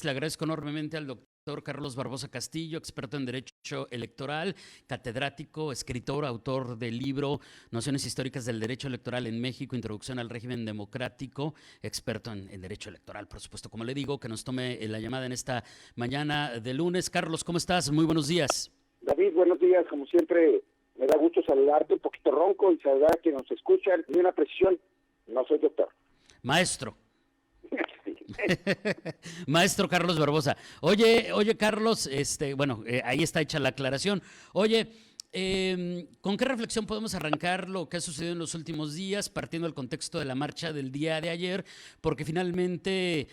Le agradezco enormemente al doctor Carlos Barbosa Castillo, experto en Derecho Electoral, catedrático, escritor, autor del libro Nociones Históricas del Derecho Electoral en México, Introducción al Régimen Democrático, experto en Derecho Electoral, por supuesto, como le digo, que nos tome la llamada en esta mañana de lunes. Carlos, ¿cómo estás? Muy buenos días. David, buenos días. Como siempre, me da gusto saludarte, un poquito ronco, y saludar a quienes nos escuchan. Y una precisión, no soy doctor. Maestro. Sí. Maestro Carlos Barbosa. Oye, Carlos, bueno, ahí está hecha la aclaración. Oye, ¿con qué reflexión podemos arrancar lo que ha sucedido en los últimos días, partiendo del contexto de la marcha del día de ayer? Porque finalmente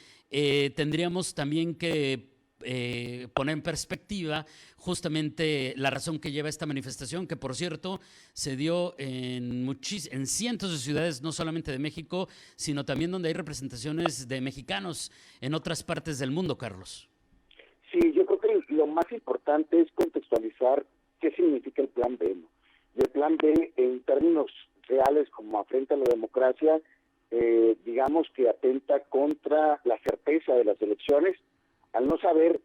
tendríamos también que poner en perspectiva justamente la razón que lleva esta manifestación, que por cierto se dio en cientos de ciudades, no solamente de México, sino también donde hay representaciones de mexicanos en otras partes del mundo, Carlos. Sí, yo creo que lo más importante es contextualizar qué significa el Plan B, ¿no? Y el Plan B, en términos reales, como afrenta a la democracia, digamos que atenta contra la certeza de las elecciones, al no saber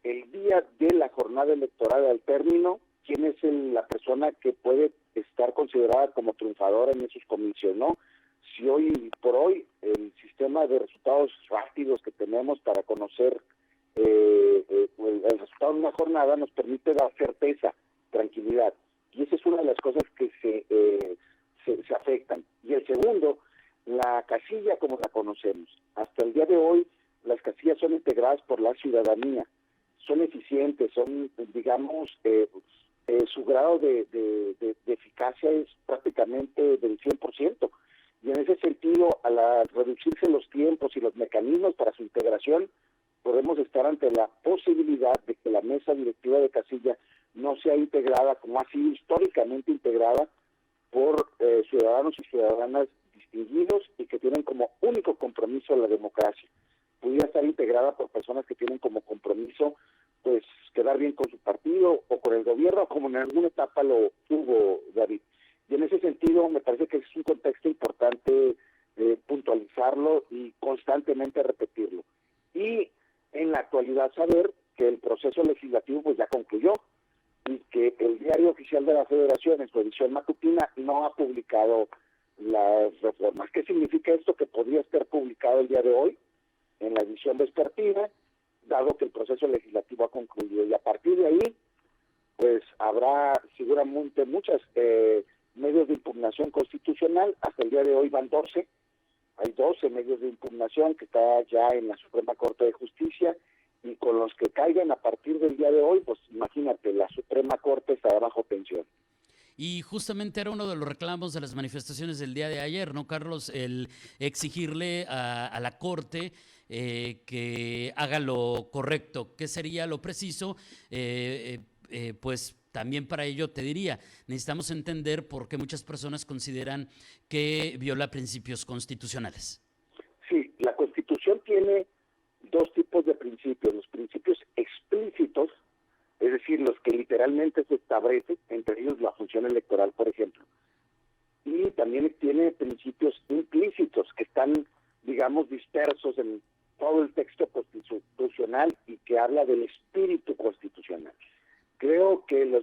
el día de la jornada electoral al término, quién es la persona que puede estar considerada como triunfadora en esos comicios, ¿no? Si hoy por hoy el sistema de resultados rápidos que tenemos para conocer el resultado de una jornada nos permite dar certeza, tranquilidad, y esa es una de las cosas que se afectan. Y el segundo, la casilla como la conocemos. Hasta el día de hoy las casillas son integradas por la ciudadanía, son eficientes, son, digamos, su grado de eficacia es prácticamente del 100%. Y en ese sentido, al reducirse los tiempos y los mecanismos para su integración, podemos estar ante la posibilidad de que la mesa directiva de casilla no sea integrada como ha sido históricamente integrada por ciudadanos y ciudadanas distinguidos y que tienen como único compromiso la democracia. Pudiera estar integrada por personas que tienen como compromiso pues quedar bien con su partido o con el gobierno, como en alguna etapa lo tuvo David. Y en ese sentido me parece que es un contexto importante puntualizarlo y constantemente repetirlo. Y en la actualidad saber que el proceso legislativo pues ya concluyó y que el Diario Oficial de la Federación en su edición matutina no ha publicado las reformas. ¿Qué significa esto? Que podría estar publicado el día de hoy en la edición vespertina, dado que el proceso legislativo ha concluido. Y a partir de ahí, pues habrá seguramente muchos medios de impugnación constitucional. Hasta el día de hoy van 12. Hay 12 medios de impugnación que está ya en la Suprema Corte de Justicia, y con los que caigan a partir del día de hoy, pues imagínate, la Suprema Corte estará bajo tensión. Y justamente era uno de los reclamos de las manifestaciones del día de ayer, ¿no, Carlos? El exigirle a la Corte que haga lo correcto. ¿Qué sería lo preciso? Pues también para ello te diría, necesitamos entender por qué muchas personas consideran que viola principios constitucionales. Sí, la Constitución tiene dos tipos de principios: los principios explícitos, es decir, los que literalmente se establecen, entre ellos la función electoral, por ejemplo. Y también tiene principios implícitos que están, digamos, dispersos en todo el texto constitucional y que habla del espíritu constitucional. Creo que las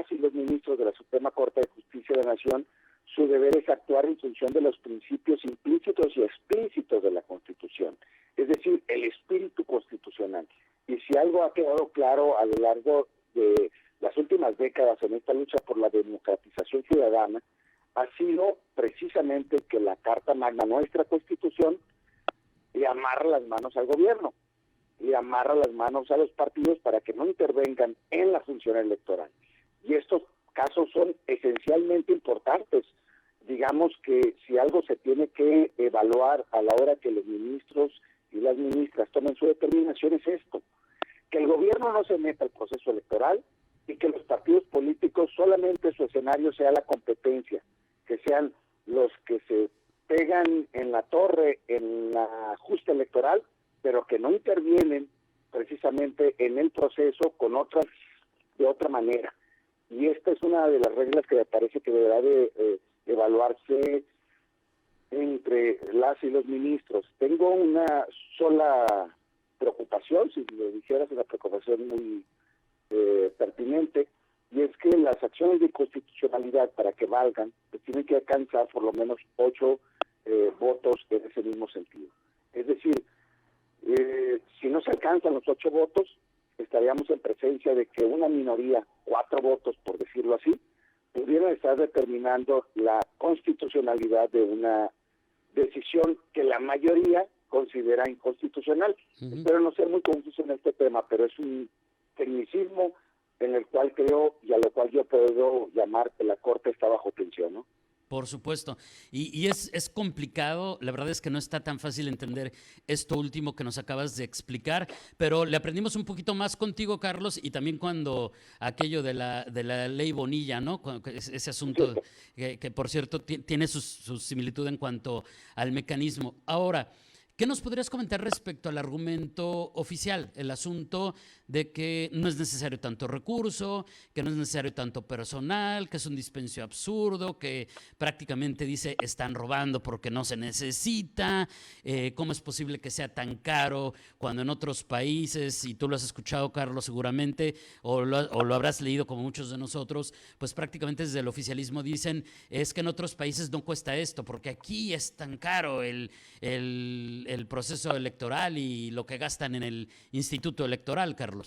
y los ministros de la Suprema Corte de Justicia de la Nación, su deber es actuar en función de los principios implícitos y explícitos de la Constitución, es decir, el espíritu constitucional. Y si algo ha quedado claro a lo largo de las últimas décadas en esta lucha por la democratización ciudadana, ha sido precisamente que la Carta Magna, nuestra Constitución, le amarra las manos al gobierno, le amarra las manos a los partidos para que no intervengan en la función electoral. Y estos casos son esencialmente importantes. Digamos que si algo se tiene que evaluar a la hora que los ministros y las ministras tomen su determinación es esto: que el gobierno no se meta al proceso electoral y que los partidos políticos solamente su escenario sea la competencia, que sean los que se pegan en la torre en la justa electoral, pero que no intervienen precisamente en el proceso con otras de otra manera. Y esta es una de las reglas que me parece que deberá de evaluarse entre las y los ministros. Tengo una sola preocupación, si lo dijeras, una preocupación muy pertinente, y es que las acciones de inconstitucionalidad, para que valgan, pues tienen que alcanzar por lo menos 8 votos en ese mismo sentido. Es decir, si no se alcanzan los 8 votos, estaríamos en presencia de que una minoría, 4 votos por decirlo así, pudieran estar determinando la constitucionalidad de una decisión que la mayoría considera inconstitucional. Espero no ser muy confuso en este tema, pero es un tecnicismo en el cual creo y a lo cual yo puedo llamar que la Corte está bajo tensión, ¿no? Por supuesto. Y es complicado, la verdad es que no está tan fácil entender esto último que nos acabas de explicar, pero le aprendimos un poquito más contigo, Carlos, y también cuando aquello de la ley Bonilla, ¿no? Ese asunto que por cierto, tiene su similitud en cuanto al mecanismo. Ahora, ¿qué nos podrías comentar respecto al argumento oficial? El asunto de que no es necesario tanto recurso, que no es necesario tanto personal, que es un dispendio absurdo, que prácticamente dice están robando porque no se necesita, cómo es posible que sea tan caro cuando en otros países, y tú lo has escuchado, Carlos, seguramente, o lo habrás leído como muchos de nosotros, pues prácticamente desde el oficialismo dicen es que en otros países no cuesta esto, porque aquí es tan caro el proceso electoral y lo que gastan en el Instituto Electoral, Carlos.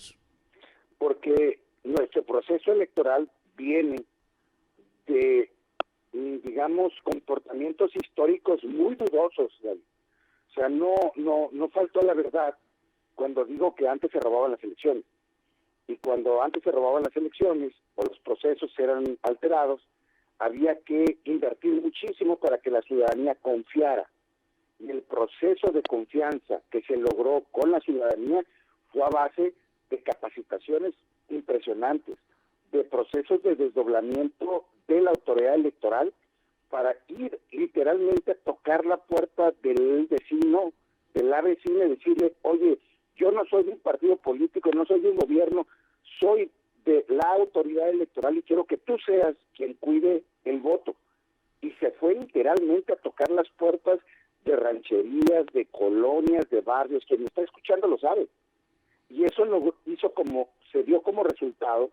Porque nuestro proceso electoral viene de, digamos, comportamientos históricos muy dudosos, David. O sea, no faltó la verdad cuando digo que antes se robaban las elecciones. Y cuando antes se robaban las elecciones o los procesos eran alterados, había que invertir muchísimo para que la ciudadanía confiara. Y el proceso de confianza que se logró con la ciudadanía fue a base de capacitaciones impresionantes, de procesos de desdoblamiento de la autoridad electoral para ir literalmente a tocar la puerta del vecino, de la vecina y decirle, oye, yo no soy de un partido político, no soy de un gobierno, soy de la autoridad electoral y quiero que tú seas quien cuide el voto. Y se fue literalmente a tocar las puertas de rancherías, de colonias, de barrios. Quien me está escuchando lo sabe. Y eso lo hizo se dio como resultado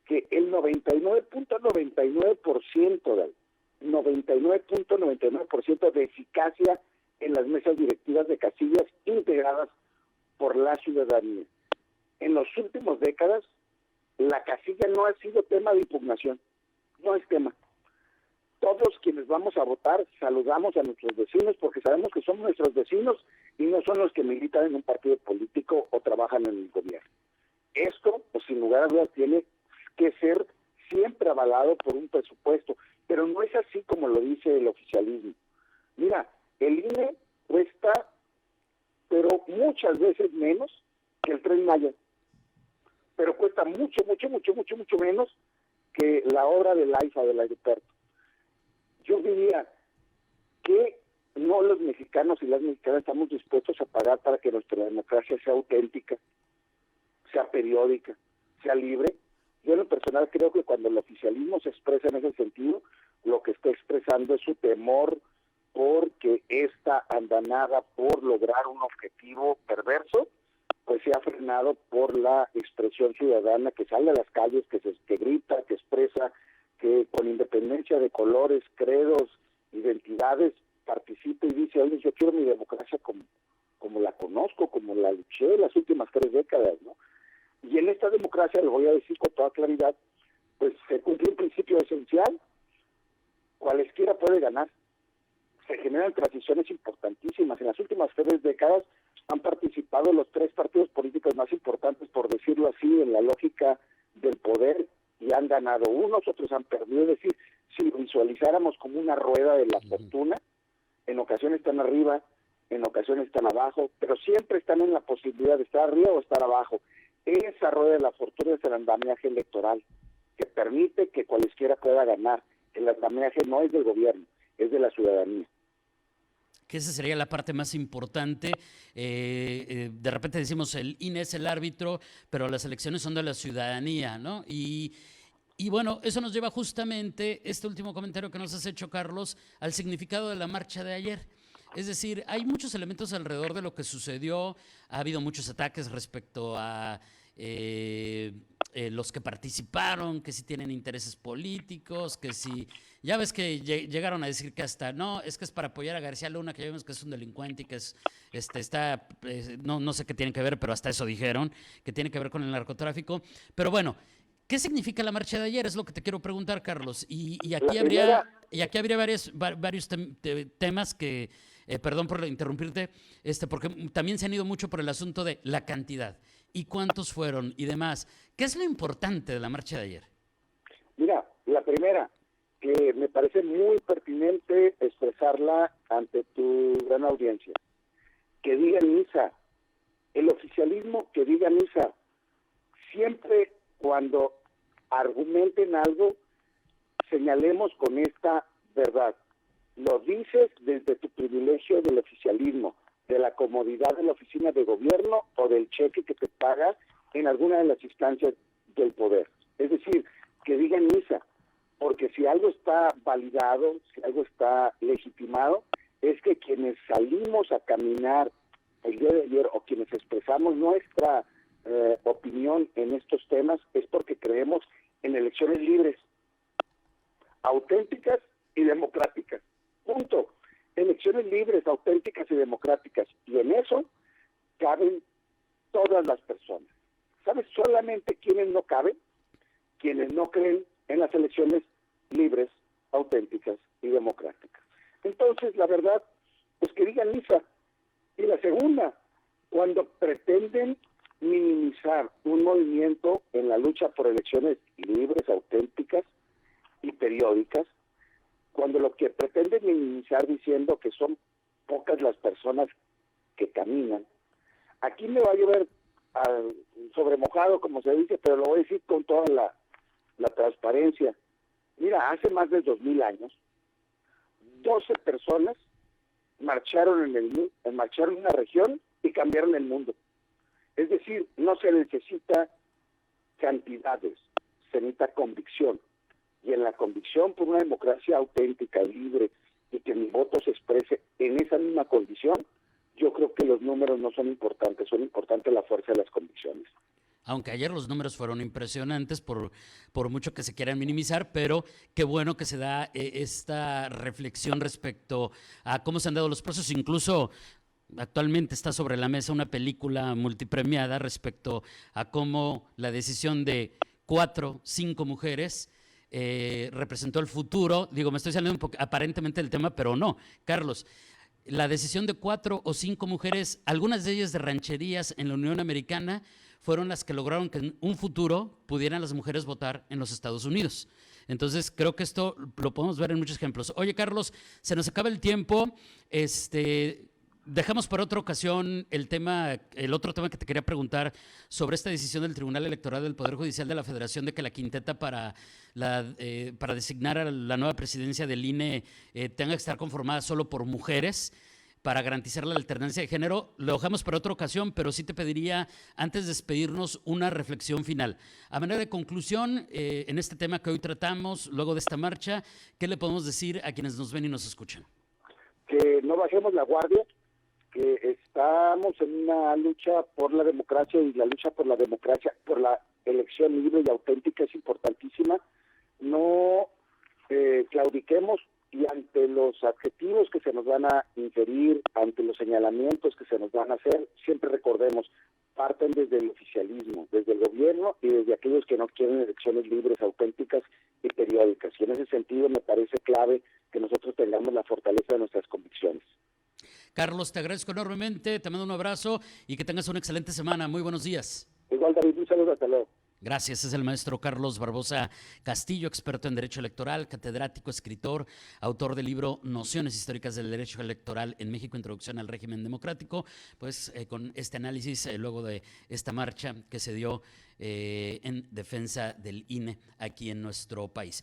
que el 99.99% de eficacia en las mesas directivas de casillas integradas por la ciudadanía. En las últimas décadas, la casilla no ha sido tema de impugnación, no es tema. Todos quienes vamos a votar saludamos a nuestros vecinos porque sabemos que son nuestros vecinos y no son los que militan en un partido político o trabajan en el gobierno. Esto, pues sin lugar a dudas, tiene que ser siempre avalado por un presupuesto, pero no es así como lo dice el oficialismo. Mira, el INE cuesta, pero muchas veces menos que el Tren Maya, pero cuesta mucho menos que la obra del AIFA, del aeropuerto. Yo diría que no los mexicanos y las mexicanas estamos dispuestos a pagar para que nuestra democracia sea auténtica, sea periódica, sea libre. Yo en lo personal creo que cuando el oficialismo se expresa en ese sentido, lo que está expresando es su temor porque esta andanada por lograr un objetivo perverso, pues se ha frenado por la expresión ciudadana que sale a las calles, que grita, que expresa, que con independencia de colores, credos, identidades, participa y dice, oye, yo quiero mi democracia como la conozco, como la luché las últimas 3 décadas, ¿no? Y en esta democracia, lo voy a decir con toda claridad, pues se cumple un principio esencial, cualesquiera puede ganar. Se generan transiciones importantísimas. En las últimas 3 décadas han participado los 3 partidos políticos más importantes, por decirlo así, en la lógica del poder, y han ganado unos, otros han perdido. Es decir, si lo visualizáramos como una rueda de la fortuna, en ocasiones están arriba, en ocasiones están abajo, pero siempre están en la posibilidad de estar arriba o estar abajo. Esa rueda de la fortuna es el andamiaje electoral, que permite que cualesquiera pueda ganar. El andamiaje no es del gobierno, es de la ciudadanía. Que esa sería la parte más importante. De repente decimos el INE es el árbitro, pero las elecciones son de la ciudadanía, ¿no? Y bueno, eso nos lleva justamente, este último comentario que nos has hecho, Carlos, al significado de la marcha de ayer. Es decir, hay muchos elementos alrededor de lo que sucedió. Ha habido muchos ataques respecto a los que participaron, que si tienen intereses políticos, que si... Ya ves que llegaron a decir que hasta, no, es que es para apoyar a García Luna, que ya vemos que es un delincuente y que es, no sé qué tiene que ver, pero hasta eso dijeron, que tiene que ver con el narcotráfico. Pero bueno, ¿qué significa la marcha de ayer? Es lo que te quiero preguntar, Carlos. Y aquí habría varios temas que, perdón por interrumpirte, porque también se han ido mucho por el asunto de la cantidad y cuántos fueron y demás. ¿Qué es lo importante de la marcha de ayer? Mira, la primera, que me parece muy pertinente expresarla ante tu gran audiencia, que diga misa, el oficialismo que diga misa, siempre cuando argumenten algo, señalemos con esta verdad. Lo dices desde tu privilegio del oficialismo, de la comodidad de la oficina de gobierno o del cheque que te paga en alguna de las instancias del poder. Es decir, que digan misa, porque si algo está validado, si algo está legitimado, es que quienes salimos a caminar el día de ayer o quienes expresamos nuestra opinión en estos temas es porque creemos en elecciones libres, auténticas y democráticas. Punto. Elecciones libres, auténticas y democráticas. Y en eso caben todas las personas. ¿Sabes solamente quiénes no caben? Quienes no creen en las elecciones libres, auténticas y democráticas. Entonces, la verdad, pues que digan misa. Y la segunda, cuando pretenden minimizar un movimiento en la lucha por elecciones libres, auténticas y periódicas, cuando lo que pretenden minimizar diciendo que son pocas las personas que caminan, aquí me va a llover sobre mojado, como se dice, pero lo voy a decir con toda la transparencia. Mira, hace más de 2000 años, 12 personas marcharon marcharon en una región y cambiaron el mundo. Es decir, no se necesita cantidades, se necesita convicción. Y en la convicción por una democracia auténtica, libre, y que mi voto se exprese en esa misma condición, yo creo que los números no son importantes, son importantes la fuerza de las convicciones. Aunque ayer los números fueron impresionantes por mucho que se quieran minimizar, pero qué bueno que se da esta reflexión respecto a cómo se han dado los procesos. Incluso actualmente está sobre la mesa una película multipremiada respecto a cómo la decisión de 4, 5 mujeres representó el futuro. Digo, me estoy saliendo un poco aparentemente del tema, pero no, Carlos. La decisión de 4 o 5 mujeres, algunas de ellas de rancherías en la Unión Americana, fueron las que lograron que en un futuro pudieran las mujeres votar en los Estados Unidos. Entonces, creo que esto lo podemos ver en muchos ejemplos. Oye, Carlos, se nos acaba el tiempo. Dejamos para otra ocasión el otro tema que te quería preguntar sobre esta decisión del Tribunal Electoral del Poder Judicial de la Federación de que la quinteta para designar a la nueva presidencia del INE tenga que estar conformada solo por mujeres para garantizar la alternancia de género. Lo dejamos para otra ocasión, pero sí te pediría, antes de despedirnos, una reflexión final. A manera de conclusión, en este tema que hoy tratamos, luego de esta marcha, ¿qué le podemos decir a quienes nos ven y nos escuchan? Que no bajemos la guardia, que estamos en una lucha por la democracia y la lucha por la democracia, por la elección libre y auténtica es importantísima. No claudiquemos y ante los adjetivos que se nos van a inferir, ante los señalamientos que se nos van a hacer, siempre recordemos, parten desde el oficialismo, desde el gobierno y desde aquellos que no quieren elecciones libres, auténticas y periódicas. Y en ese sentido me parece clave que nosotros tengamos la fortaleza de nuestras convicciones. Carlos, te agradezco enormemente, te mando un abrazo y que tengas una excelente semana. Muy buenos días. Igual, David, un saludo, hasta luego. Gracias, es el maestro Carlos Barbosa Castillo, experto en Derecho Electoral, catedrático, escritor, autor del libro Nociones Históricas del Derecho Electoral en México, Introducción al Régimen Democrático, pues con este análisis luego de esta marcha que se dio en defensa del INE aquí en nuestro país.